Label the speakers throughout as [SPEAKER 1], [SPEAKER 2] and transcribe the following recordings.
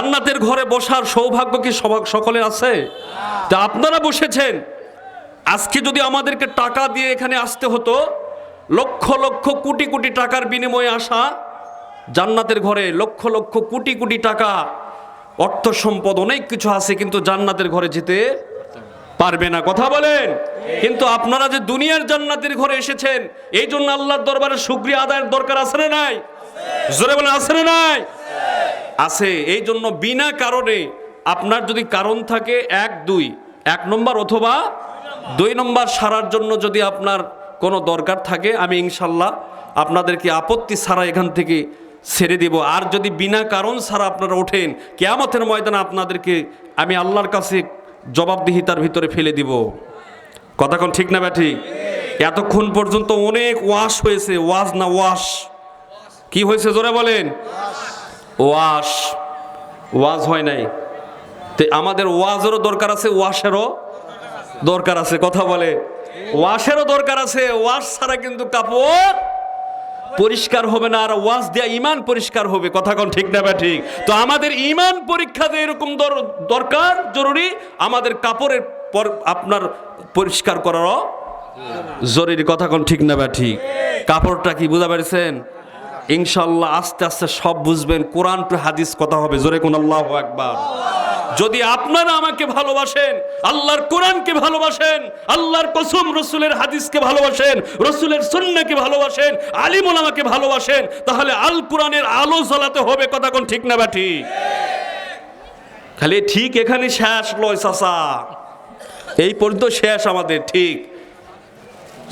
[SPEAKER 1] জান্নাতের ঘরে বসার সৌভাগ্য কি সকলের আছে? তা আপনারা বসেছেন। আজকে যদি আমাদেরকে টাকা দিয়ে এখানে আসতে হতো, লক্ষ লক্ষ কোটি কোটি টাকার বিনিময়ে আসা জান্নাতের ঘরে, লক্ষ লক্ষ কোটি কোটি টাকা, অর্থ সম্পদ অনেক কিছু আছে, কিন্তু জান্নাতের ঘরে যেতে পারবে না। কথা বলেন। কিন্তু আপনারা যে দুনিয়ার জান্নাতের ঘরে এসেছেন, এই জন্য আল্লাহর দরবারে শুকরিয়া আদায়ের দরকার আছে না নাই? জোরে বলেন, আছে না নাই? আছে। এই জন্য বিনা কারণে আপনার যদি কারণ থাকে এক নম্বর অথবা 2 নম্বর সারার জন্য যদি আপনার কোনো দরকার থাকে, আমি ইনশাল্লাহ আপনাদেরকে আপত্তি ছাড়া এখান থেকে ছেড়ে দিব। আর যদি বিনা কারণ ছাড়া আপনারা ওঠেন, কিয়ামতের ময়দানে আপনাদেরকে আমি আল্লাহর কাছে জবাবদিহিতার ভিতরে ফেলে দিব। কথা কোন ঠিক না ব্যাঠি? এতক্ষণ পর্যন্ত অনেক ওয়াশ হয়েছে, ওয়াজ না ওয়াশ। কি হয়েছে জোরে বলেন? ওয়াশ। ওয়াজ হয় নাই। তো আমাদের ওয়াজেরও দরকার আছে, ওয়াশেরও দরকার আছে। কথা বলে, ওয়াশেরও দরকার আছে। ওয়াশ ছাড়া কিন্তু কাপড় পরিষ্কার হবে না, আর ওয়াজ দেয়া ইমান পরিষ্কার হবে। কথা কোন ঠিক না ব্যাঠিক? তো আমাদের ইমান পরীক্ষাতে এরকম দরকার, জরুরি। আমাদের কাপড়ের আপনার পরিষ্কার করারও জরুরি। কথা কোন ঠিক না ব্যাঠিক? কাপড়টা কি বুঝা পেরেছেন? ইনশাল্লাহ আস্তে আস্তে সব বুঝবেন। কোরআন টু হাদিস কথা হবে। জোরে কোন আল্লাহু আকবার। যদি আপনারা আমাকে ভালোবাসেন, আল্লাহর কোরআনকে ভালোবাসেন, আল্লাহর কসম রসুলের হাদিসকে ভালোবাসেন, রসুলের সুন্নাহকে ভালোবাসেন, আলিম ওলামাকে ভালোবাসেন, তাহলে আল কোরআনের আলো জ্বালাতে হবে। কথা কোন ঠিক না ব্যাঠি? খালি ঠিক এখানে শেষ লয় চাচা, এই পর্যন্ত শেষ আমাদের। ঠিক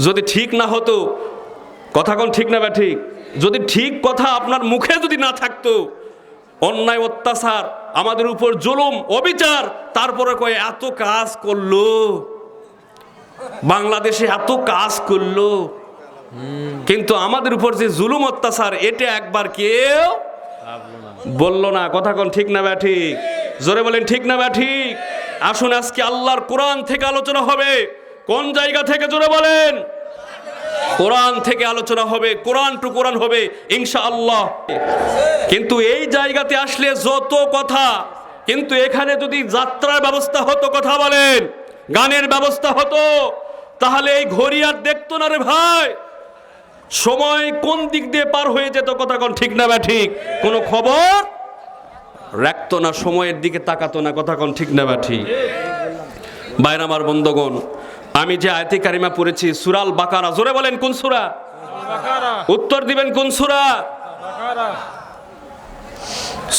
[SPEAKER 1] যদি ঠিক না হতো, কথা কোন ঠিক না ব্যাঠি? যদি ঠিক কথা আপনার মুখে যদি না থাকতো, অন্যায় অত্যাচার, আমাদের উপর জুলুম অবিচার, তারপরে কয় এত কাজ করলো বাংলাদেশে, এত কাজ করলো, কিন্তু আমাদের উপর যে জুলুম অত্যাচার, এটা একবার কেউ বললো না। কথা কোন ঠিক না ব্যাঠিক? জোরে বলেন ঠিক না ব্যাঠিক? আসুন আজকে আল্লাহর কোরআন থেকে আলোচনা হবে। কোন জায়গা থেকে? জোরে বলেন। কোরআন থেকে আলোচনা হবে, কোরআন টু কোরআন হবে ইনশাআল্লাহ। কিন্তু এই জায়গাতে আসলে যত কথা, কিন্তু এখানে যদি যাত্রার ব্যবস্থা হতো, কথা বলেন, গানের ব্যবস্থা হতো, তাহলে এই ঘড়ি আর দেখতো না রে ভাই। সময় কোন দিক দিয়ে পার হয়ে যেত, কথা কোন ঠিক না ব্যাঠিক? কোনো খবর রাখতো না, সময়ের দিকে তাকাতো না। কথা কোন ঠিক না ব্যাঠিক? বাইরে আমার বন্ধুগণ, আমি যে আয়াতে কারিমা পড়েছি সূরা আল বাকারা। জোরে বলেন কোন সূরা? উত্তর দিবেন কোন সূরা?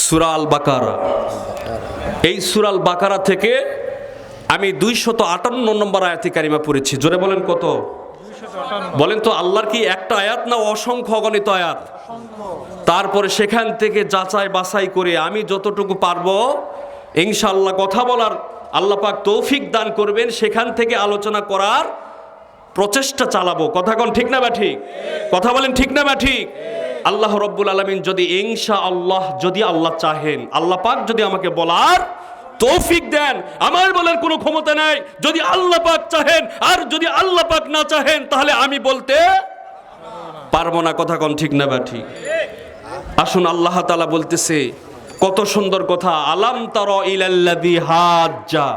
[SPEAKER 1] সূরা আল বাকারা। এই সূরা আল বাকারা থেকে আমি 258 নম্বর আয়াতে কারিমা পড়েছি। জোরে বলেন কত? বলেন তো, আল্লাহর কি একটা আয়াত না অসংখ্য অগণিত আয়াত? তারপরে সেখান থেকে যাচাই বাছাই করে আমি যতটুকু পারবো ইনশাআল্লাহ কথা বলার আল্লাহ পাক তৌফিক দান করবেন, সেখান থেকে আলোচনা করার প্রচেষ্টা চালাবো। কথা কোন ঠিক না ব্যাঠিক? কথা বলেন ঠিক না ব্যাঠিক? আল্লাহ রব্বুল আলামিন যদি ইনশাআল্লাহ, যদি আল্লাহ চাহেন, আল্লাহ পাক যদি আমাকে বলার তৌফিক দেন, আমার বলার কোনো ক্ষমতা নাই। যদি আল্লাহ পাক চাহেন, আর যদি আল্লাহ পাক না চাহেন, তাহলে আমি বলতে পারবো না। কথা কোন ঠিক না ব্যাঠিক? আসুন আল্লাহ তাআলা বলতেছে কত সুন্দর কথা, আলাম তারা ইলাল্লাযী হাজ্জা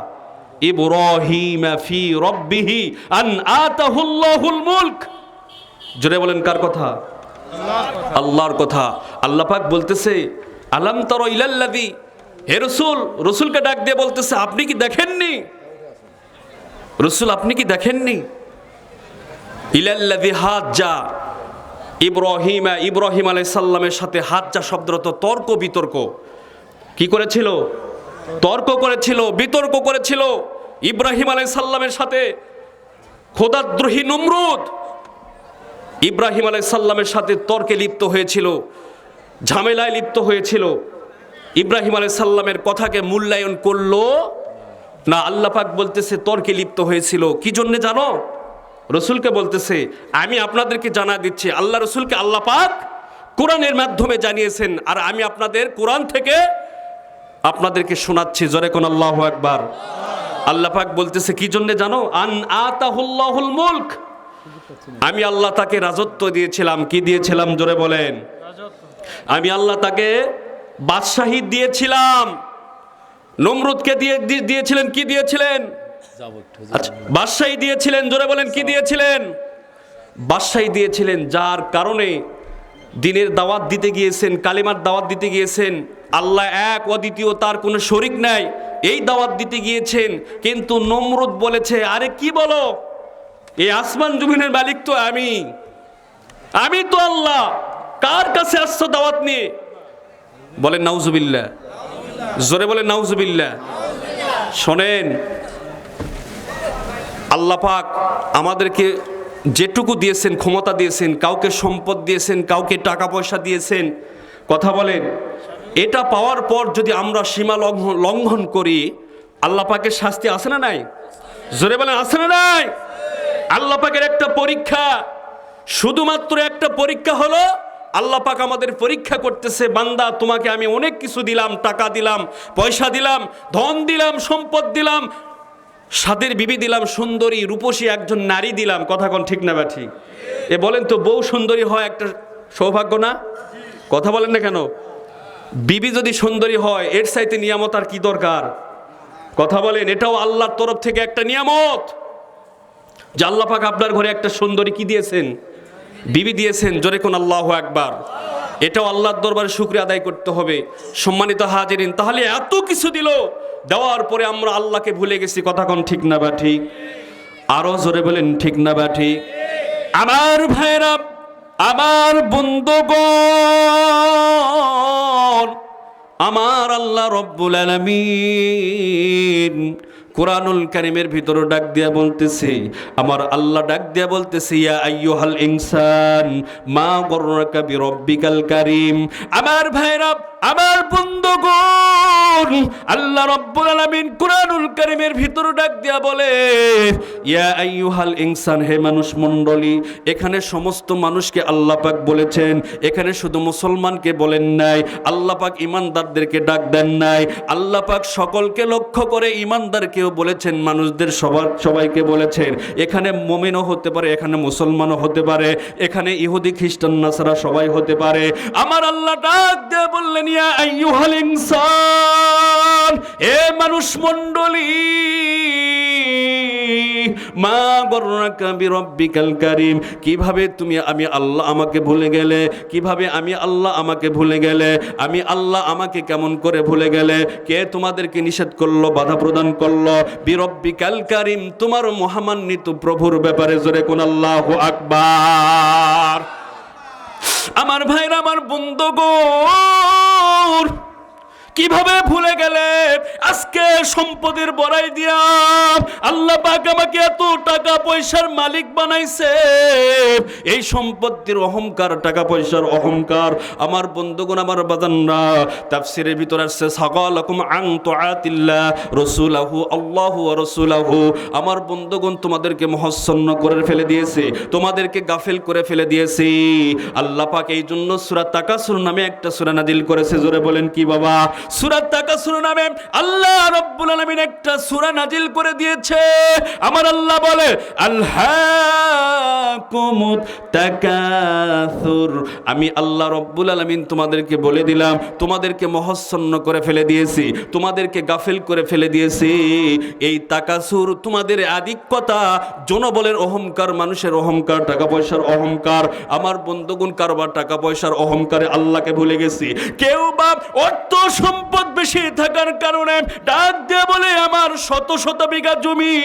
[SPEAKER 1] ইব্রাহিম ফি রাব্বিহি আন আতাহুল্লাহুল মুলক। জোরে বলেন কার কথা? আল্লাহর কথা। আল্লাহ পাক বলতেছে আলাম তারা ইলাল্লাযী, হে রাসূল, রাসূলকে ডাক দিয়ে বলতেছে আপনি কি দেখেননি? রাসূল আপনি কি দেখেননি? ইলাল্লাযী হাজ্জা ইব্রাহিম আলাইহিস সালামের সাথে হাজ্জা শব্দরত তর্ক বিতর্ক কি করেছিল? তর্ক করেছিল, বিতর্ক করেছিল। ইব্রাহিম আলাইহিস সালামের সাথে খোদাদ্রোহী নমরুদ ইব্রাহিম আলাইহিস সালামের সাথে তর্কে লিপ্ত হয়েছিল, ঝামেলায় লিপ্ত হয়েছিল। ইব্রাহিম আলাইহিস সালামের কথাকে মূল্যায়ন করলো না। আল্লাহ পাক বলতেছে তর্কে লিপ্ত হয়েছিল। কি জন্য জানো? রসুলকে বলতেছে আমি আপনাদেরকে জানা দিচ্ছি, আল্লাহ রসুলকে আল্লাহ পাক কোরআনের মাধ্যমে জানিয়েছেন, আর আমি আপনাদের কোরআন থেকে আপনাদেরকে শোনাচ্ছি। জোরে কোন আল্লাহু আকবার। আল্লাহ পাক বলতেছে কি জন্য জানো? আন আতাহুল্লাহুল মুলক, আমি আল্লাহ তাকে রাজত্ব দিয়েছিলাম। কি দিয়েছিলাম? জোরে বলেন। আমি আল্লাহ তাকে বাদশাহী দিয়েছিলাম। নমরুদকে দিয়েছিলেন কি দিয়েছিলেন? আচ্ছা, বাদশাহী দিয়েছিলেন। জোরে বলেন কি দিয়েছিলেন? বাদশাহী দিয়েছিলেন, যার কারণে দিনের দাওয়াত দিতে গিয়েছেন, কালিমার দাওয়াত দিতে গিয়েছেন, আল্লাহ এক অদ্বিতীয়, তার কোনো শরিক নাই, এই দাওয়াত দিতে গিয়েছেন। কিন্তু নমরুদ বলেছে, আরে কি বলো, এই আসমান জমিনের মালিক তো আমি তো আল্লাহ, কার কাছে আসছো দাওয়াত নিয়ে? বলেন নাউজুবিল্লাহ, জোরে বলেন নাউজুবিল্লাহ। শোনেন, আল্লাহ পাক আমাদেরকে যেটুকু দিয়েছেন, ক্ষমতা দিয়েছেন, কাউকে সম্পদ দিয়েছেন, কাউকে টাকা পয়সা দিয়েছেন, কথা বলেন, এটা পাওয়ার পর যদি আমরা সীমা লঙ্ঘন করি, আল্লাহ পাকের শাস্তি আছে না নাই? জোরে বলেন আছে না নাই? আল্লাহ পাকের একটা পরীক্ষা, শুধুমাত্র একটা পরীক্ষা হলো, আল্লাহ পাক আমাদের পরীক্ষা করতেছে, বান্দা তোমাকে আমি অনেক কিছু দিলাম, টাকা দিলাম, পয়সা দিলাম, ধন দিলাম, সম্পদ দিলাম, সাদের বিবি দিলাম, সুন্দরী রূপসী একজন নারী দিলাম, কথা কোন ঠিক না বা ঠিক? এ বলেন তো, বউ সুন্দরী হয় একটা সৌভাগ্য না? কথা বলেন না কেন? বিবি যদি সুন্দরী হয়, এর চাইতে নিয়ামত আর কি দরকার? কথা বলেন, এটাও আল্লাহর তরফ থেকে একটা নিয়ামত, যে আল্লাহ পাক আপনার ঘরে একটা সুন্দরী কি দিয়েছেন? বিবি দিয়েছেন। জোরে কোন আল্লাহু আকবার। এটাও আল্লাহর দরবারে শুকরিয়া আদায় করতে হবে। সম্মানিত হাজিরিন, তাহলে এত কিছু দিল, দেওয়ার পরে আমরা আল্লাহকে ভুলে গেছি, কথা কোন ঠিক না বা ঠিক? আরো জোরে বলেন ঠিক না বা ঠিক? আমার ভাইরা, আমার বন্ধুগণ, আমার আল্লাহ রব্বুল আলামিন কুরআনুল কারীমের ভিতরে ডাক দিয়া বলতেছে, আমার আল্লাহ ডাক দিয়া বলতেছে, ইয়া আইয়ুহাল ইনসান মা গররাকা বিরব্বিকাল কারীম। আমার ভাইরা, আমার বন্ধুগণ, আল্লাহ রব্বুল আলামিন কুরআনুল কারীমের ভিতরে ডাক দিয়া বলে, ইয়া আইয়ুহাল ইনসান, হে মানুষ মণ্ডলী। এখানে সমস্ত মানুষকে আল্লাহ পাক বলেছেন, এখানে শুধু মুসলমানকে বলেন নাই, আল্লাহ পাক ইমানদারদেরকে ডাক দেন নাই, আল্লাহ পাক সকলকে লক্ষ্য করে ইমানদারকেও বলেছেন, মানুষদের সবাইকে বলেছেন। এখানে মুমিনও হতে পারে, এখানে মুসলমানও হতে পারে, এখানে ইহুদি খ্রিস্টান নাসারা সবাই হতে পারে। আমার আল্লাহ ডাক দিয়ে বললেন, ইয়া আইয়ুহাল ইনসান, এ মানুষ মণ্ডলী, মা গররাকা বিরব্বিকাল কারীম। কিভাবে তুমি আমি আল্লাহ আমাকে ভুলে গেলে? কিভাবে আমি আল্লাহ আমাকে ভুলে গেলে? আমি আল্লাহ আমাকে কেমন করে ভুলে গেলে? কে তোমাদেরকে নিষেধ করলো, বাধা প্রদান করলো? বিরব্বিকাল কারীম, তোমার মহামান্বিত প্রভুর ব্যাপারে। জোরে কোন আল্লাহু আকবার। আমার ভাইরা, আমার বন্ধুগণ, কিভাবে ভুলে গেলে? আজকে সম্পদের বড়াই দিয়া আল্লাহ পাক আমাকে এত টাকা পয়সার মালিক বানাইছে। এই সম্পত্তির অহংকার, টাকা পয়সার অহংকার। আমার বন্ধুগণ, আমার বাজানরা, তাফসীরের ভিতর আসছে, সাগালাকুম আন তুআতিল্লাহ রাসূলাহু, আল্লাহু ওয়া রাসূলাহু। আমার বন্ধুগণ, তোমাদেরকে মহাচ্ছন্ন করে ফেলে দিয়েছে, তোমাদেরকে গাফেল করে ফেলে দিয়েছে। আল্লাহ পাক এই জন্য সূরা তাকাসুর নামে একটা সূরা নাযিল করেছে। জোরে বলেন কি বাবা? সূরা তাকাসুর নামে আল্লাহ রাব্বুল আলামিন একটা সূরা নাযিল করে দিয়েছে। আমার আল্লাহ বলে, আলহাকুমুত তাকাসুর। আমি আল্লাহ রাব্বুল আলামিন তোমাদেরকে বলে দিলাম, তোমাদেরকে মহাচ্ছন্ন করে ফেলে দিয়েছি, তোমাদেরকে গাফেল করে ফেলে দিয়েছি। এই তাকাসুর, তোমাদের আধিক্যতা, জনবলের অহংকার, মানুষের অহংকার, টাকা পয়সার অহংকার। আমার বন্ধুগণ, কারবার টাকা পয়সার অহংকারে আল্লাহকে ভুলে গেছি। কেউ বা অর্থ সম্পদ বেশি থাকার কারণে ডাক দিয়ে বলে, আমার শত শত বিঘা জমি,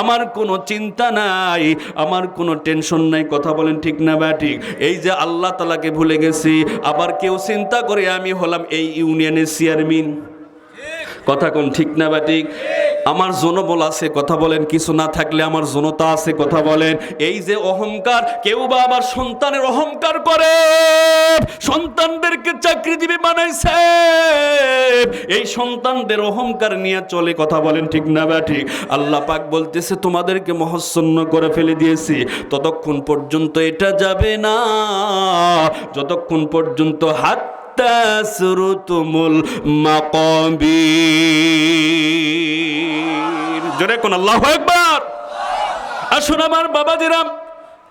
[SPEAKER 1] আমার কোনো চিন্তা নাই, আমার কোনো টেনশন নাই। কথা বলেন ঠিক না বা ঠিক? এই যে আল্লাহ তাআলাকে ভুলে গেছি। আবার কেউ চিন্তা করে, আমি হলাম এই ইউনিয়নের চেয়ারম্যান। কথা কোন ঠিক না বা ঠিক? আমার জনবল আছে, কথা বলেন। কিছু না থাকলে আমার জনতা আছে, কথা বলেন। এই যে অহংকার, কেউ বা আবার সন্তানের অহংকার করে, সন্তানদেরকে চাকরিজীবী বানাইছে, এই সন্তানদের অহংকার নিয়ে চলে। কথা বলেন ঠিক না বা ঠিক? আল্লাহ পাক বলতেছে, তোমাদেরকে মহাচ্ছন্ন করে ফেলে দিয়েছি। ততক্ষণ পর্যন্ত এটা যাবে না, যতক্ষণ পর্যন্ত হাত তাসরুতুমুল মাকাবির। জোরে কোন আল্লাহু আকবার। আসুন আমার বাবাজিরা,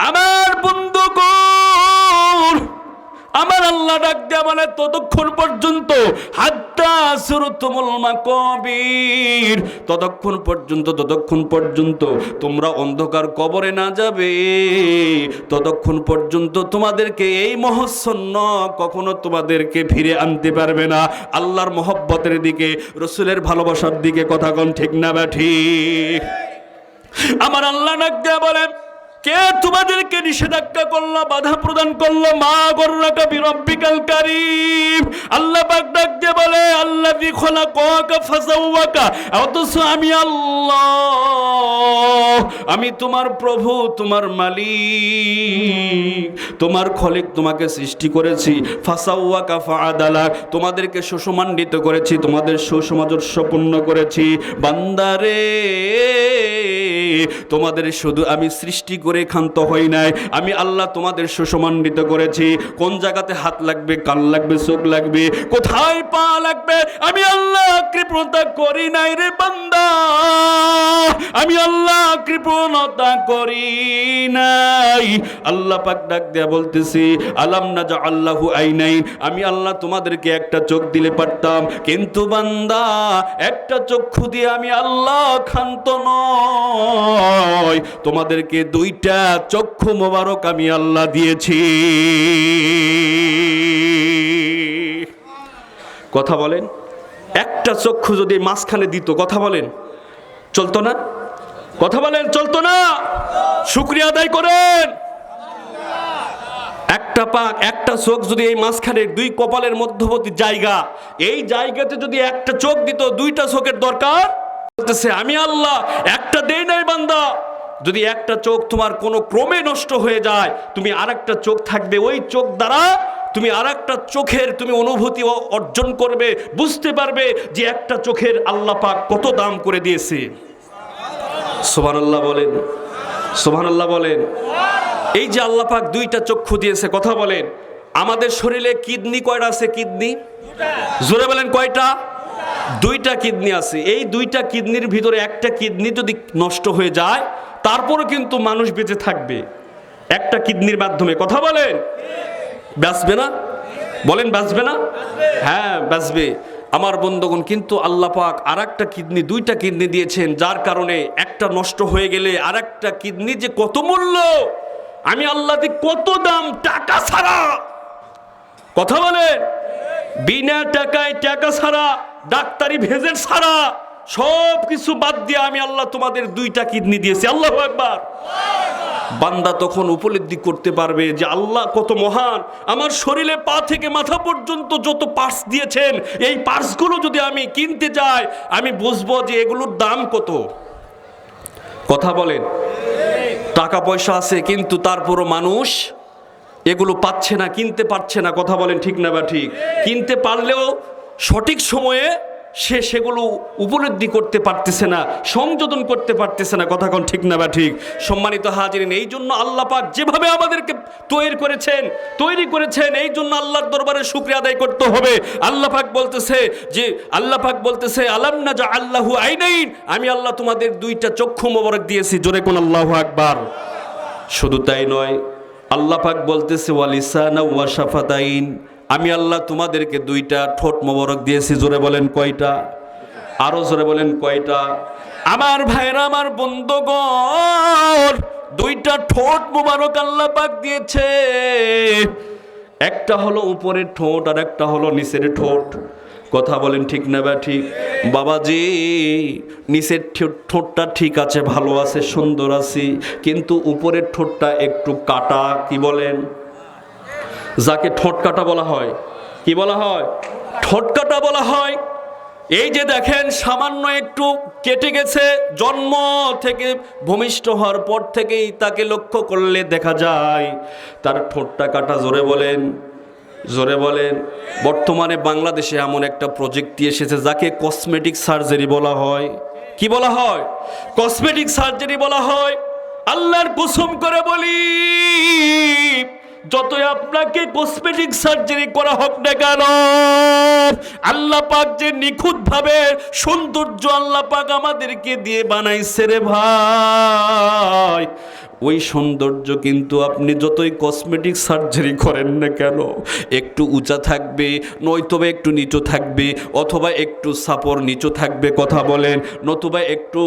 [SPEAKER 1] আমার বন্ধুগণ, আমার আল্লাহ ডাক দেয়া বলে ততক্ষণ পর্যন্ত হাত্তা সুরতুমুল মাকাবির, ততক্ষণ পর্যন্ত তোমরা অন্ধকার কবরে না যাবে, ততক্ষণ পর্যন্ত তোমাদেরকে এই মহাশূন্য কখনো তোমাদেরকে ফিরে আনতে পারবে না। আল্লাহর মহব্বতের দিকে, রসুলের ভালোবাসার দিকে কথা কোন ঠিক না বা ঠিক? আমার আল্লাহ ডাক দেয়া বলেন কে তোমাদেরকে নিষেধাজ্ঞা করলো, বাধা প্রদান করলো? মা গররাকা বিরব্বিকাল কারীম। আল্লাহ পাক ডাক দিয়ে বলে আল্লাযী খলাকাকা ফাসাওয়াকা, অথচ আমি আল্লাহ, আমি তোমার প্রভু, তোমার মালিক, তোমার খলিক, তোমাকে সৃষ্টি করেছি। ফাসাওয়াকা ফাআদালা, তোমাদেরকে সুসমান্বিত করেছি, তোমাদের সুসমাজস্যপূর্ণ করেছি। বান্দারে, তোমাদের শুধু আমি সৃষ্টি করে ক্ষান্ত হই নাই, আমি আল্লাহ তোমাদের সুসমান্বিত করেছি। কোন জায়গাতে হাত লাগবে, কান লাগবে, চোখ লাগবে, কোথায় পা লাগবে, আমি আল্লাহ কৃপণতা করি নাই রে বান্দা, আমি আল্লাহ কৃপণতা করি নাই। আল্লাহ পাক ডাক দেয়া বলতেছি আলাম নাজআল লাহু আইনাইন, আমি আল্লাহ তোমাদেরকে একটা চোখ দিলে পারতাম, কিন্তু বান্দা একটা চক্ষু দিয়ে আমি আল্লাহ ক্ষান্ত নয়, তোমাদেরকে দুইটা চক্ষু মোবারক আমি আল্লাহ দিয়েছি। কথা বলেন, একটা চক্ষু যদি মাঝখানে দিত, কথা বলেন চলতো না? কথা বলেন চলতো না? শুকরিয়া আদায় করেন। একটা পাক, একটা চোখ যদি এই মাঝখানে দুই কপালের মধ্যবর্তী জায়গা, এই জায়গাতে যদি একটা চোখ দিত, দুইটা চোখের দরকার বলতেছে আমি আল্লাহ একটা দেই নাই বান্দা। যদি একটা চোখ তোমার কোনো ক্রমে নষ্ট হয়ে যায়, তুমি আরেকটা চোখ থাকবে, ওই চোখ দ্বারা তুমি আরেকটা চোখের তুমি অনুভূতি অর্জন করবে, বুঝতে পারবে যে একটা চোখের আল্লাহ পাক কত দাম করে দিয়েছে। সুবহানাল্লাহ বলেন, সুবহানাল্লাহ বলেন। এই যে আল্লাহ পাক দুইটা চক্ষু দিয়েছে, কথা বলেন। আমাদের শরীরে কিডনি কয়টা আছে? কিডনি জোরে বলেন কয়টা? দুইটা কিডনি আছে। এই দুইটা কিডনির ভিতরে একটা কিডনি যদি নষ্ট হয়ে যায়, তারপরও কিন্তু মানুষ বেঁচে থাকবে একটা কিডনির মাধ্যমে। কথা বলেন, বাঁচবে না? বলেন বাঁচবে না? হ্যাঁ বাঁচবে আমার বন্ধুগণ। কিন্তু আল্লাহ পাক আরেকটা কিডনি, দুইটা কিডনি দিয়েছেন, যার কারণে একটা নষ্ট হয়ে গেলে আরেকটা কিডনি যে কত মূল্য, আমি আল্লাহ দিই কত দাম, টাকা ছাড়া। কথা বলেন, বিনা টাকায়, টাকা ছাড়া, ডাক্তারি ভেজের ছাড়া, সব কিছু বাদ দিয়ে আমি আল্লাহ তোমাদের দুইটা কিডনি দিয়েছি। আল্লাহু আকবার। বান্দা তখন উপলব্ধি করতে পারবে যে আল্লাহ কত মহান। আমার শরীরে পা থেকে মাথা পর্যন্ত যত পার্টস দিয়েছেন, এই পার্টসগুলো যদি আমি কিনতে যাই, আমি বুঝবো যে এগুলোর দাম কত। কথা বলেন, টাকা পয়সা আছে কিন্তু তারপরও মানুষ এগুলো পাচ্ছে না, কিনতে পারছে না। কথা বলেন ঠিক না বা ঠিক? কিনতে পারলেও সঠিক সময়ে সে সেগুলো উপলব্ধি করতে পারতেছে না, সংযোজন করতে পারতেছে না। কথা কোন ঠিক না বা ঠিক? সম্মানিত হাজিরিন, এই জন্য আল্লাহ পাক যেভাবে আমাদেরকে তৈরি করেছেন, এই জন্য আল্লাহর দরবারে শুকরিয়া আদায় করতে হবে। আল্লাহ পাক বলতেছে আলাম নাজআল লাহু আইনাইন, আমি আল্লাহ তোমাদের দুইটা চক্ষু মোবারক দিয়েছি। জোরে কোন আল্লাহু আকবার। শুধু তাই নয়, আল্লাহ পাক বলতেছে ওয়ালিসানা ওয়া শাফাতাইন, আমি আল্লাহ তোমাদেরকে দুইটা ঠোঁট মোবারক দিয়েছি। জোরে বলেন কয়টা? আরো জোরে বলেন কয়টা? আমার ভাইরা, আমার বন্ধুগণ, দুইটা ঠোঁট মোবারক আল্লাহ পাক দিয়েছে। একটা হলো উপরের ঠোঁট আর একটা হলো নিচের ঠোঁট। কথা বলেন ঠিক না বা ঠিক? বাবাজি, নিচের ঠোঁটটা ঠিক আছে, ভালো আছে, সুন্দর আছে, কিন্তু উপরের ঠোঁটটা একটু কাটা। কি বলেন? যাকে ঠোঁট কাটা বলা হয়, কি বলা হয়? ঠোঁট কাটা বলা হয়। এই যে দেখেন, সামান্য একটু কেটে গেছে, জন্ম থেকে ভূমিষ্ঠ হওয়ার পর থেকেই তাকে লক্ষ্য করলে দেখা যায় তার ঠোঁটটা কাটা। জোরে বলেন, জোরে বলেন। বর্তমানে বাংলাদেশে এমন একটা প্রযুক্তি এসেছে যাকে কসমেটিক সার্জারি বলা হয়। কি বলা হয়? কসমেটিক সার্জারি বলা হয়। আল্লাহর কসম করে বলি, যতই আপনাকে কসমেটিক সার্জারি করা হোক না কেন, আল্লাহ পাক যে নিখুঁত ভাবে সৌন্দর্য আল্লাহ পাক আমাদেরকে দিয়ে বানাইছে রে ভাই, ওই সৌন্দর্য কিন্তু আপনি যতই কসমেটিক সার্জারি করেন না কেন একটু উঁচা থাকবে, নয়তোবা একটু নিচু থাকবে, অথবা একটু সাপর নিচু থাকবে, কথা বলেন, নতুবা একটু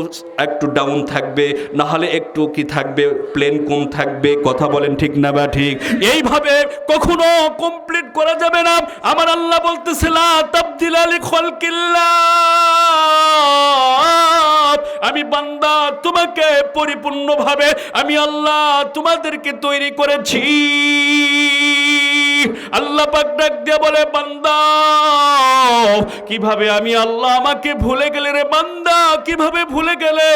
[SPEAKER 1] একটু ডাউন থাকবে, না হলে একটু কি থাকবে, প্লেন কম থাকবে, কথা বলেন ঠিক না বা ঠিক? এইভাবে কখনো কমপ্লিট করা যাবে না। আমার আল্লাহ বলতেছে লা তাবদিলা লিখালকিল্লাহ, আমি বান্দা তোমাকে পরিপূর্ণভাবে আমি আল্লাহ তোমাদেরকে তৈরি করেছি। আল্লাহ পাক ডাক দিয়ে বলে, বান্দা কিভাবে আমি আল্লাহ আমাকে ভুলে গেলে রে বান্দা, কিভাবে ভুলে গেলে?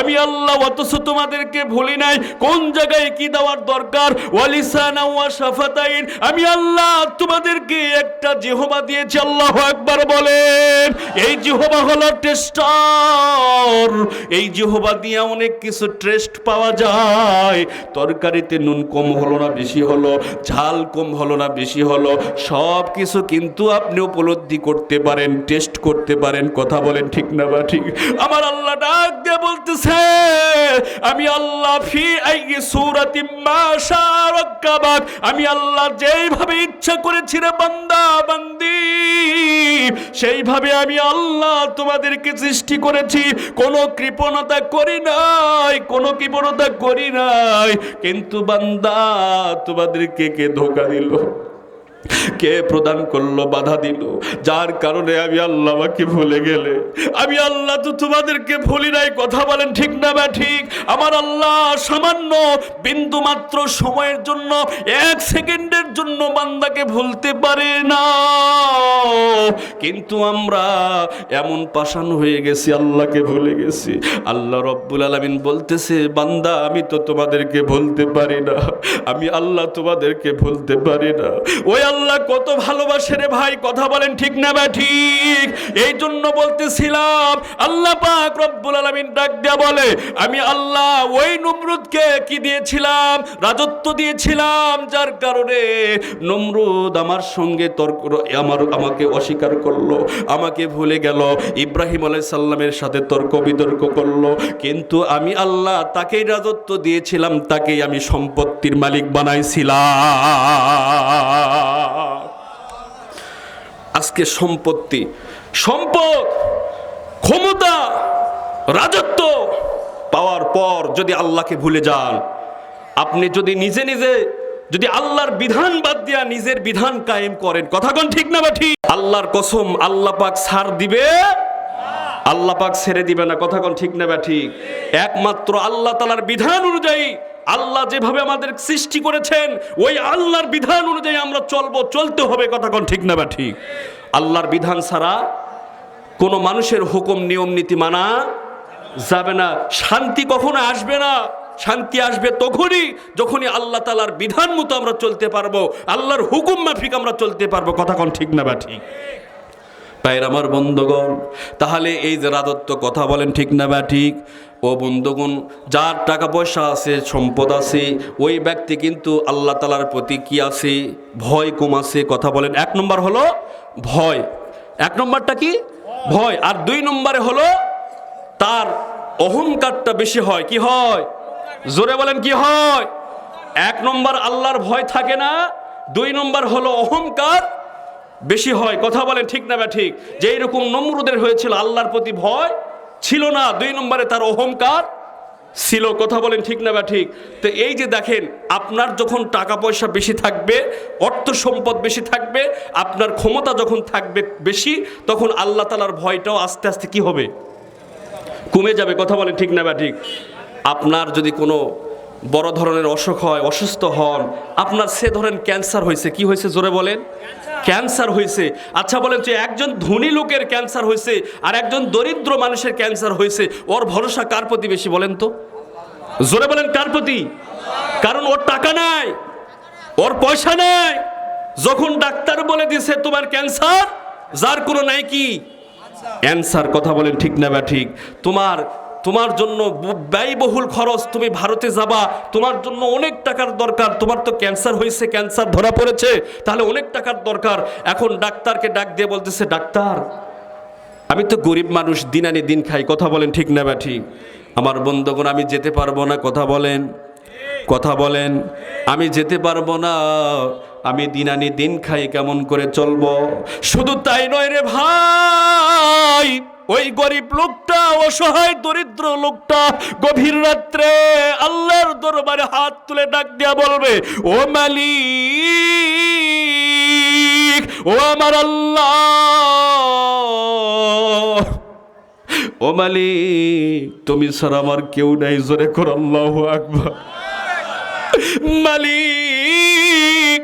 [SPEAKER 1] আমি আল্লাহ অথচ তোমাদেরকে ভুলি নাই। কোন জায়গায় কি দেওয়ার দরকার? ওয়ালিসানা ওয়া শাফাতাইন, আমি আল্লাহ তোমাদেরকে একটা জিহ্বা দিয়েছি। আল্লাহু আকবার বলেন। এই জিহ্বা হলো টেস্টার। এই জিহ্বা দিয়ে অনেক কিছু টেস্ট পাওয়া যায়। তরকারিতে নুন কম হলো না বেশি হলো, ঝাল কম হলো না বেশি হলো, সব কিছু কিন্তু আপনি উপলব্ধি করতে পারেন, টেস্ট করতে পারেন, কথা বলেন ঠিক না বা ঠিক? আমার আল্লাহ ডাক দিয়ে বলতেছে, আমি আল্লাহ ফি আইয়ি সূরাতিম মা শাআ রাক্কাবাক, আমি আল্লাহ যেইভাবে ইচ্ছা করেছি রে বান্দা বান্দি, সেইভাবে আমি আল্লাহ তোমাদেরকে সৃষ্টি করেছি। কোনো কৃপণতা করি নাই, কোনো কৃপণতা করি নাই। কিন্তু বান্দা তোমাদেরকে কে ধোঁকা দিল, কে প্রদান করলো, বাধা দিল, যার কারণে আমি আল্লাহ আমাকে ভুলে গেলে? আমি আল্লাহ তো তোমাদেরকে ভুলি নাই, কথা বলেন ঠিক না বা ঠিক? আমার আল্লাহ সামান্য বিন্দু মাত্র সময়ের জন্য, এক সেকেন্ডের জন্য বান্দাকে ভুলতে পারে না। কিন্তু আমরা এমন পাষাণ হয়ে গেছি, আল্লাহকে ভুলে গেছি। আল্লাহ রব্বুল আলামিন বলতেছে, বান্দা আমি তো তোমাদেরকে ভুলতে পারি না, আমি আল্লাহ তোমাদেরকে ভুলতে পারি না। ওই আল্লাহ কত ভালোবাসে রে ভাই, কথা বলেন ঠিক না বা ঠিক? এই জন্য বলতেছিলাম, আল্লাহ পাক রব্বুল আলামিন ডাক দেয়া বলে, আমি আল্লাহ ওই নমরুদকে কি দিয়েছিলাম? রাজত্ব দিয়েছিলাম, যার কারণে নমরুদ আমার সঙ্গে তর্ক, আমাকে অস্বীকার করলো, আমাকে ভুলে গেল, ইব্রাহিম আলাইহিস সালামের সাথে তর্ক বিতর্ক করলো। কিন্তু আমি আল্লাহ তাকেই রাজত্ব দিয়েছিলাম, তাকেই আমি সম্পত্তির মালিক বানাইছিলাম। আজকে সম্পত্তি, সম্পদ, ক্ষমতা, রাজত্ব পাওয়ার পর যদি আল্লাহকে ভুলে যান, আপনি যদি নিজে নিজে যদি আল্লাহর বিধান বাদ দিয়া নিজের বিধান কায়েম করেন, কথা কোন ঠিক না বা ঠিক? আল্লাহর কসম, আল্লাহ পাক ছাড় দিবে, আল্লাহ পাক ছেড়ে দিবে না, কথা কোন ঠিক না বা ঠিক? একমাত্র আল্লাহ তাআলার বিধান অনুযায়ী, আল্লাহ যেভাবে আমাদের সৃষ্টি করেছেন ওই আল্লাহর বিধান অনুযায়ী আমরা চলবো, চলতে হবে, কথা কোন ঠিক না বা ঠিক? আল্লাহর বিধান ছাড়া কোনো মানুষের হুকুম নিয়ম নীতি মানা যাবে না। শান্তি কখনো আসবে না। শান্তি আসবে যখনই আল্লাহ তাআলার বিধান মতো আমরা চলতে পারবো, আল্লাহর হুকুম মাফিক আমরা চলতে পারবো, কথা কোন ঠিক না বা ঠিক? তাই আমার বন্ধুগণ, তাহলে এই যে রাজত্ব, কথা বলেন ঠিক না বা ঠিক? ও বন্ধুগণ, যার টাকা পয়সা আছে, সম্পদ আছে, ওই ব্যক্তি কিন্তু আল্লাহ তাআলার প্রতি কি আছে? ভয় কম আছে, কথা বলেন। এক নম্বর হলো ভয়, এক নম্বরটা কি? ভয়। আর দুই নম্বরে হলো তার অহংকারটা বেশি হয়। কি হয়? জোরে বলেন কি হয়? এক নম্বর আল্লাহর ভয় থাকে না, দুই নম্বর হলো অহংকার বেশি হয়, কথা বলেন ঠিক না বা ঠিক? যে এইরকম নমরুদের হয়েছিল, আল্লাহর প্রতি ভয় ছিল না, দুই নম্বরে তার অহংকার ছিল, কথা বলেন ঠিক না বা ঠিক? তো এই যে দেখেন, আপনার যখন টাকা পয়সা বেশি থাকবে, অর্থ সম্পদ বেশি থাকবে, আপনার ক্ষমতা যখন থাকবে বেশি, তখন আল্লাহ তাআলার ভয়টাও আস্তে আস্তে কি হবে? কমে যাবে, কথা বলেন ঠিক না বা ঠিক? আপনার যদি কোনো বড় ধরনের অসুখ হয়, অসুস্থ হন, আপনার সে ধরেন ক্যান্সার হয়েছে, কি হয়েছে জোরে বলেন? ক্যান্সার হয়েছে। আচ্ছা বলেন, যে একজন ধনী লোকের ক্যান্সার হয়েছে আর একজন দরিদ্র মানুষের ক্যান্সার হয়েছে, ওর ভরসা কার প্রতি বেশি বলেন তো? জোরে বলেন কার প্রতি? কারণ ওর টাকা নাই, ওর পয়সা নাই। যখন ডাক্তার বলে দিছে তোমার ক্যান্সার, যার কোনো নাই কি অ্যান্সার, কথা বলেন ঠিক না বা ঠিক? তোমার জন্য ব্যয়বহুল খরচ, তুমি ভারতে যাবা, তোমার জন্য অনেক টাকার দরকার, তোমার তো ক্যান্সার হয়েছে, ক্যান্সার ধরা পড়েছে, তাহলে অনেক টাকার দরকার। এখন ডাক্তারকে ডাক দিয়ে বলতেছে, ডাক্তার আমি তো গরিব মানুষ, দিন আনি দিন খাই, কথা বলেন ঠিক না বা ঠিক? আমার বন্ধুগণ, আমি যেতে পারবো না, কথা বলেন। কথা বলেন, আমি যেতে পারবো না, আমি দিন আনি দিন খাই, কেমন করে চলবো? শুধু তাই নয় রে ভাই, ওই গরিব লোকটা, অসহায় দরিদ্র লোকটা গভীর রাত্রে আল্লাহর দরবারে হাত তুলে ডাক দিয়া বলবে, ও মালিক, ও আমার আল্লাহ, ও মালিক, তুমি ছাড়া আমার কেউ নাই। জোরে কর আল্লাহু আকবার। মালিক,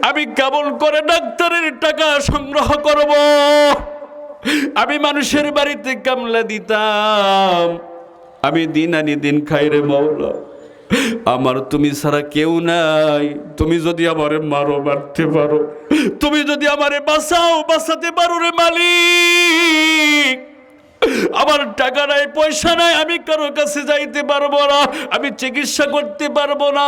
[SPEAKER 1] আমি কেমন করে ডাক্তারের টাকা সংগ্রহ করব? আমি মানুষের বাড়িতে কামলা দিতাম, আমি দিন আনি দিন খাই রে মাওলা, আমার তুমি ছাড়া কেউ নাই। তুমি যদি আমারে মারো, মারতে পারো, তুমি যদি আমারে বাঁচাও, বাঁচাতে পারো রে মালিক। আমার টাকা নাই, পয়সা নাই, আমি কারো কাছে যাইতে পারবো না, আমি চিকিৎসা করতে পারবো না।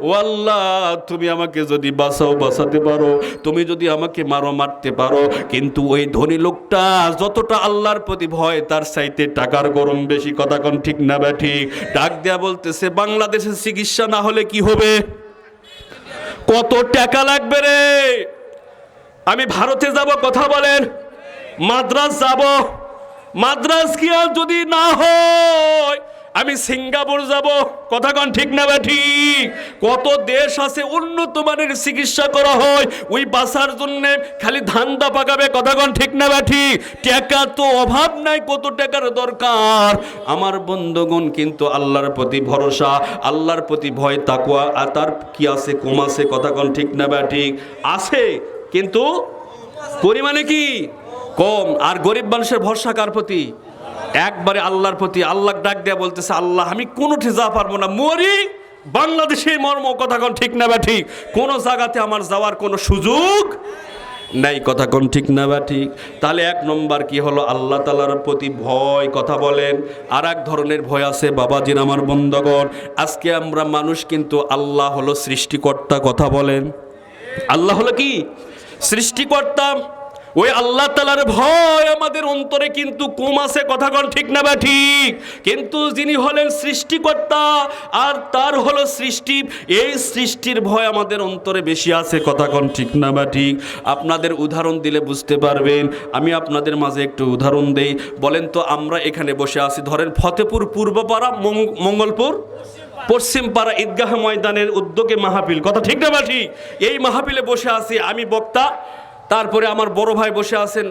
[SPEAKER 1] ও আল্লাহ, তুমি আমাকে যদি বাঁচাও, বাঁচাতে পারো, তুমি যদি আমাকে মারো, মারতে পারো। কিন্তু ওই ধনী লোকটা যতটা আল্লাহর প্রতি ভয়, তার চাইতে টাকার গরম বেশি। কথা কোন ঠিক না বা ঠিক? ডাক দেয়া বলতেছে, বাংলাদেশে চিকিৎসা না হলে কি হবে? কত টাকা লাগবে রে? আমি ভারতে যাব, কথা বলেন, মাদ্রাজ যাব, মাদ্রাজ কি আর যদি না হয় আমি সিঙ্গাপুর যাব। কথা কোন ঠিক না বা ঠিক? কত দেশ আছে উন্নত মানের চিকিৎসা করা হয়, ওই বাঁচার জন্য খালি ধান্দা পাকাবে। কথা কোন ঠিক না বা ঠিক? টাকা তো অভাব নাই, কত টাকার দরকার। আমার বন্ধুগণ, কিন্তু আল্লাহর প্রতি ভরসা, আল্লাহর প্রতি ভয়, তাকওয়া, আর তার কি আছে? কম আছে। কথা কোন ঠিক না বা ঠিক? আছে, কিন্তু পরিমাণে কি কম। আর গরিব মানুষের ভরসা কার প্রতি? একবারে আল্লাহর প্রতি। আল্লাহ ডাক দেয়া বলতেছে, আল্লাহ, আমি কোনোটি যা পারবো না, মরি বাংলাদেশে মর্ম। কথা কোন ঠিক না বা ঠিক? কোনো জায়গাতে আমার যাওয়ার কোনো সুযোগ নাই। কথা কোন ঠিক না বা ঠিক? তাহলে এক নম্বর কি হলো? আল্লাহ তাআলার প্রতি ভয়। কথা বলেন। আর এক ধরনের ভয় আছে বাবাজির, আমার বন্ধুগণ, আজকে আমরা মানুষ, কিন্তু আল্লাহ হলো সৃষ্টিকর্তা। কথা বলেন, আল্লাহ হলো কি? সৃষ্টিকর্তা। ওই আল্লাহ তাআলার ভয় আমাদের অন্তরে কিন্তু কম আছে। কথা কোন ঠিক না বা ঠিক? কিন্তু যিনি হলেন সৃষ্টিকর্তা আর তার হলো সৃষ্টি, এই সৃষ্টির ভয় আমাদের অন্তরে বেশি আছে। কথা কোন ঠিক না বা ঠিক? আপনাদের উদাহরণ দিলে বুঝতে পারবেন। আমি আপনাদের মাঝে একটু উদাহরণ দেই। বলেন তো, আমরা এখানে বসে আছি, ধরেন ফতেপুর পূর্বপাড়া, মঙ্গলপুর পশ্চিম পাড়া ঈদগাহ ময়দানের উদ্যোগে মাহফিল। কথা ঠিক না বা ঠিক? এই মাহফিলে বসে আছি, আমি বক্তা, তারপরে আমার বড় ভাই বসে আছেন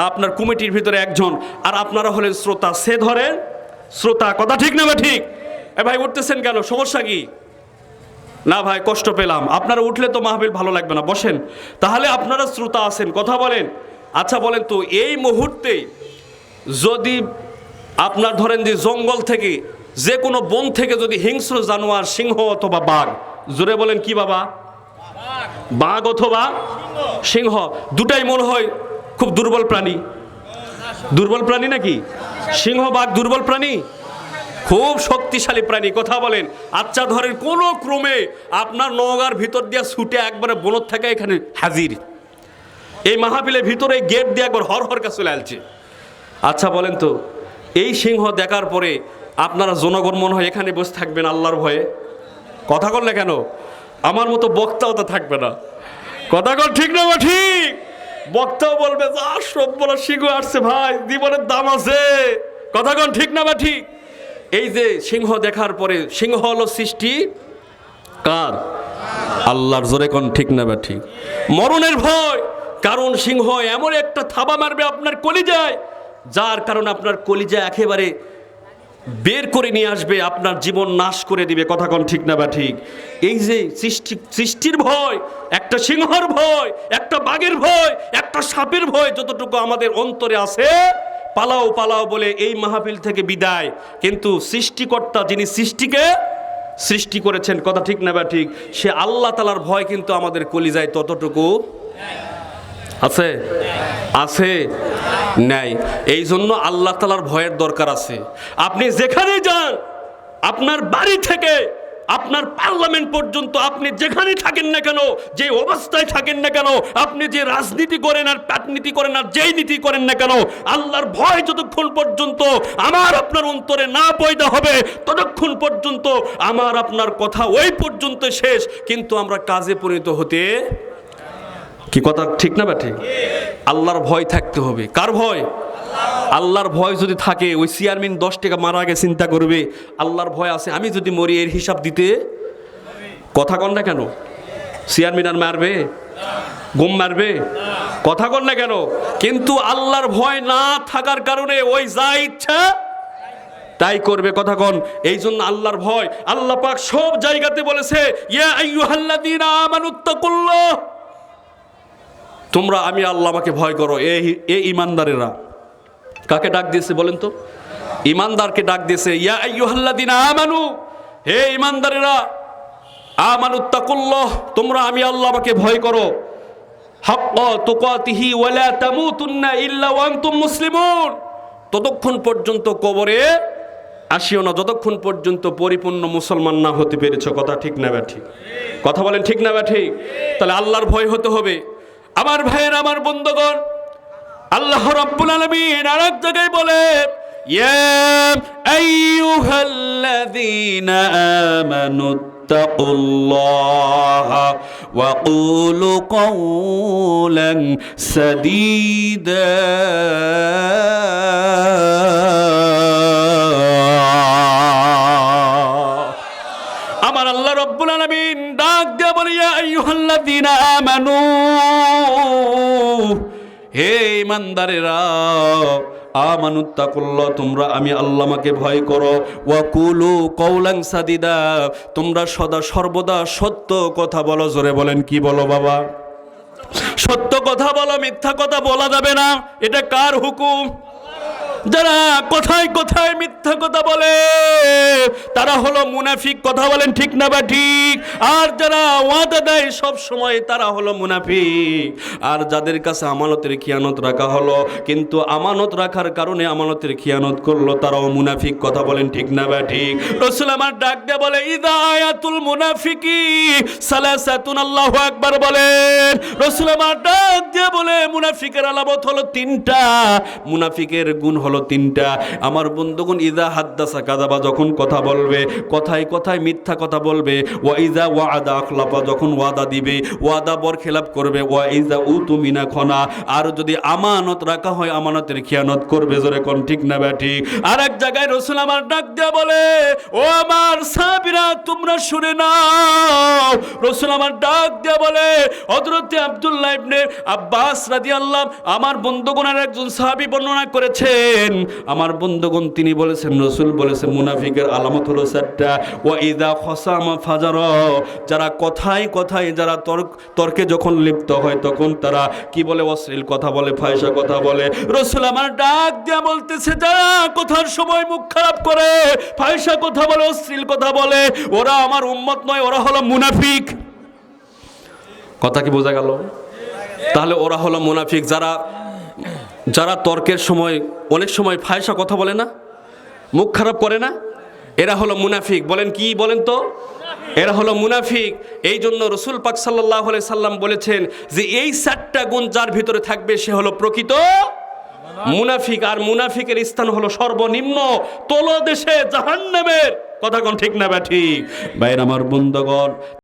[SPEAKER 1] আপনার কমিটির ভিতরে একজন, আর আপনারা হলেন শ্রোতা। সে ধরেন শ্রোতা। কথা ঠিক না বা ঠিক? এ ভাই, উঠতেছেন কেন? সমস্যা কি? না ভাই, কষ্ট পেলাম। আপনারা উঠলে তো মাহফিল ভালো লাগবে না, বসেন। তাহলে আপনারা শ্রোতা আছেন। কথা বলেন। আচ্ছা বলেন তো, এই মুহূর্তে যদি আপনার ধরেন যে জঙ্গল থেকে, যে কোনো বন থেকে যদি হিংস্র জানোয়ার, সিংহ অথবা বাঘ, জোরে বলেন কি বাবা? বাঘ অথবা সিংহ, দুটাই মনে হয় খুব দুর্বল প্রাণী। দুর্বল প্রাণী নাকি? সিংহ, বাঘ দুর্বল প্রাণী? খুব শক্তিশালী প্রাণী। কথা বলেন। আচ্ছা ধরেন কোনো ক্রমে আপনার নওগাঁর ভিতর দিয়ে ছুটে একবারে বনত থেকে এখানে হাজির, এই মাহফিলের ভিতরে গেট দিয়ে একবার হর হর কাছে চলে আসছে। আচ্ছা বলেন তো, এই সিংহ দেখার পরে আপনারা জনগণ মনে হয় এখানে বসে থাকবেন আল্লাহর ভয়ে? কথা বললে কেন? আমার মতো বক্তাও তো থাকবে না। কথা কর ঠিক না বা ঠিক? বক্তাও বলবে, যা সব বলা সিংহ আসছে ভাই, জীবনের দাম আছে। কথা কন ঠিক না বা ঠিক? এই যে সিংহ দেখার পরে, সিংহ হলো সৃষ্টি কার? আল্লাহর। জোরে কোন ঠিক না বা ঠিক? মরণের ভয়, কারণ সিংহ এমন একটা থাবা মারবে আপনার কলিজায়, যার কারণে আপনার কলিজা একেবারে বের করে নিয়ে আসবে, আপনার জীবন নাশ করে দিবে। কথা কোন ঠিক না বা ঠিক? এই যে সৃষ্টির ভয়, একটা সিংহর ভয়, একটা বাঘের ভয়, একটা সাপের ভয় যতটুকু আমাদের অন্তরে আছে, পালাও পালাও বলে এই মাহফিল থেকে বিদায়। কিন্তু সৃষ্টিকর্তা, যিনি সৃষ্টিকে সৃষ্টি করেছেন, কথা ঠিক না বা ঠিক, সে আল্লাহ তাআলার ভয় কিন্তু আমাদের কলিজায় ততটুকু আছে? আছে? নাই। এই জন্য আল্লাহ তাআলার ভয়ের দরকার আছে। আপনি যেখানে যান, আপনার বাড়ি থেকে আপনার পার্লামেন্ট পর্যন্ত, আপনি যেখানে থাকেন না কেন, যে অবস্থায় থাকেন না কেন, আপনি যে রাজনীতি করেন আর পাটনীতি করেন আর যেই নীতি করেন না কেন, আল্লাহর ভয় যতক্ষণ পর্যন্ত আমার আপনার অন্তরে না পয়দা হবে ততক্ষণ পর্যন্ত আমার আপনার কথা ওই পর্যন্ত শেষ, কিন্তু আমরা কাজে পরিণত হতে, কি কথা ঠিক না ঠিক? আল্লাহর ভয় থাকতে হবে। কার ভয়? আল্লাহর ভয় যদি থাকে, ওই চেয়ারম্যান 10 টাকা মারা আগে চিন্তা করবে আল্লাহর ভয় আছে, আমি যদি মরি এর হিসাব দিতে, কথা কন না কেন? চেয়ারম্যান আর মারবে? গুম মারবে? কথা কন না কেন? কিন্তু আল্লাহর ভয় না থাকার কারণে ওই যা ইচ্ছা তাই করবে, কথা কন। এই জন্য আল্লাহর ভয় আল্লাহ পাক সব জায়গাতে বলেছে, ইয়া আইয়ুহাল্লাযীনা আমানুত্তাকুল্লাহ, তোমরা আমি আল্লাহ আমাকে ভয় করো। এই ঈমানদারেরা কাকে ডাক দিয়েছে বলেন তো? ঈমানদারকে ডাক দিয়েছে, ইয়া আইয়ুহাল্লাযীনা আমানু, হে ঈমানদারেরা, আমানুত্তাকুল্লাহ, তোমরা আমি আল্লাহ আমাকে ভয় করো, হাক্কা তুকাতিহি ওয়া লা তামুতুন্না ইল্লা ওয়া আনতুম মুসলিমুন, ততক্ষণ পর্যন্ত কবরে আসিও না যতক্ষণ পর্যন্ত পরিপূর্ণ মুসলমান না হতে পেরেছো। কথা ঠিক না বা ঠিক? কথা বলেন ঠিক না বা ঠিক? তাহলে আল্লাহর ভয় হতে হবে। আমার ভাইয়ের, আমার বন্ধুগণ, আল্লাহ রাব্বুল আলামিন আরেক জায়গায় বলে, ইয়া আইয়ুহাল্লাযীনা আমানুত্তাকুল্লাহা ওয়া কুলু কাওলান সাদীদা, আমার আল্লাহ রাব্বুল আলামিন ডাক দিয়ে বলে, ইয়া আইয়ুহাল্লাযীনা আমানু, হে ঈমানদারেরা, আমানুত্তাকুল্লাহ, তোমরা আমি আল্লাহ আমাকে ভয় করো, ওয়া কুলু কাওলান সাদীদা, তোমরা সদা সর্বদা সত্য কথা বলো। জোরে বলেন, কি বলো বাবা? সত্য কথা বলো, মিথ্যা কথা বলা যাবে না। এটা কার হুকুম? যারা কথায় কথায় মিথ্যা কথা বলে তারা হলো মুনাফিক। কথা বলেন ঠিক না বা ঠিক? আর যারা ওয়াদা দেয় সব সময় তারা হলো মুনাফিক। আর যাদের কাছে আমানতের খিয়ানত রাখা হলো, কিন্তু আমানত রাখার কারণে আমানতের খিয়ানত করলো, তারাও মুনাফিক। কথা বলেন ঠিক না বা ঠিক? রাসূল আমার ডাক দিয়ে বলে, ইদা আয়াতুল মুনাফিকি সালাসাতুন, আল্লাহু আকবার বলেন। রাসূল আমার ডাক দিয়ে বলে, মুনাফিকের আলামত হলো 3টা, মুনাফিকের গুণ হলো 3টা। আমার বন্ধুগণ, ইজা হাদ্দাসা কাযাবা, যখন কথা বলবে কথায় কথায় মিথ্যা কথা বলবে। ওয়া ইজা ওয়াদা আখলাফা, যখন ওয়াদা দিবে ওয়াদা বরখেলাপ করবে। ওয়া ইজা উতুমিনা খনা, আর যদি আমানত রাখা হয় আমানতের খিয়ানত করবে। জোরে কোন ঠিক না বা ঠিক? আর এক জায়গায় রাসূল আমার ডাক দিয়া বলে, ও আমার সাহাবীরা তোমরা শুনে নাও। রাসূল আমার ডাক দিয়া বলে, হযরত আব্দুল্লাহ ইবনে আব্বাস রাদিয়াল্লাহু, আমার বন্ধুগণের একজন সাহাবী বর্ণনা করেছেন, আমার বন্ধুগণ তিনি বলেছেন, রাসূল বলেছেন মুনাফিকের আলামত হলো 4টা। ওয়া ইযা খাসামা ফাজারা, যারা কথায় কথায় যারা তর্কে যখন লিপ্ত হয় তখন তারা কি বলে? অশ্লীল কথা বলে, ফাহিশা কথা বলে। রাসূল আমার ডাক দিয়া বলতেছে, যারা কথার সময় মুখ খারাপ করে, ফাহিশা কথা বলে, অশ্লীল কথা বলে, ওরা আমার উম্মত নয়, ওরা হলো মুনাফিক। কথা কি বোঝা গেল? তাহলে ওরা হলো মুনাফিক। যারা তর্কের সময় অনেক সময় ফাহিশা কথা বলে না, মুখ খারাপ করে না, এরা হলো মুনাফিক। বলেন কি? বলেন তো, এরা হলো মুনাফিক। এই জন্য রাসূল পাক সাল্লাল্লাহু আলাইহি সাল্লাম বলেছেন যে এই 4টা গুণ যার ভিতরে থাকবে সে হলো প্রকৃত মুনাফিক। আর মুনাফিকের স্থান হলো সর্বনিম্ন তলদেশে জাহান্নামের। কথা কোন ঠিক না বা ঠিক? ভাইরা আমার বন্ধুগণ,